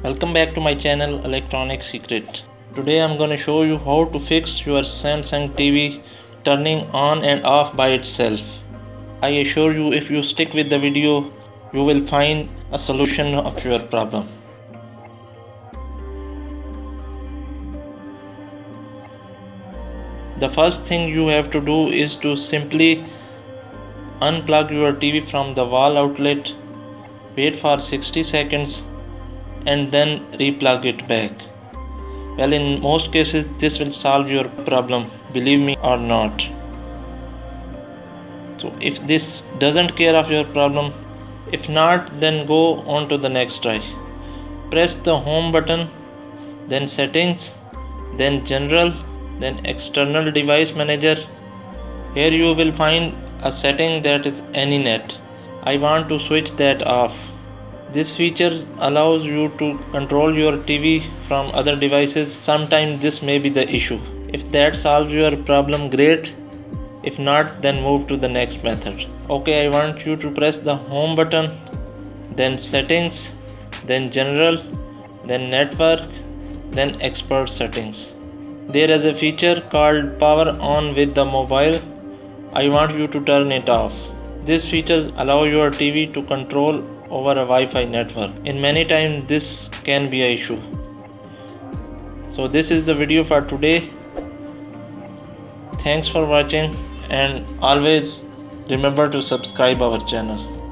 Welcome back to my channel Electronic Secret. Today I'm going to show you how to fix your Samsung TV turning on and off by itself. I assure you, if you stick with the video, you will find a solution of your problem. The first thing you have to do is to simply unplug your TV from the wall outlet, wait for 60 seconds and then replug it back. Well, in most cases this will solve your problem, believe me or not. So if this doesn't care of your problem, if not, then go on to the next try. Press the home button, then settings, then general, then external device manager. Here you will find a setting that is AnyNet. I want to switch that off. This feature allows you to control your TV from other devices. Sometimes this may be the issue. If that solves your problem, great. If not, then move to the next method. Okay, I want you to press the home button, then settings, then general, then network, then expert settings. There is a feature called power on with the mobile. I want you to turn it off. This feature allows your TV to control over a Wi-Fi network. In many times this can be an issue. So this is the video for today. Thanks for watching and always remember to subscribe our channel.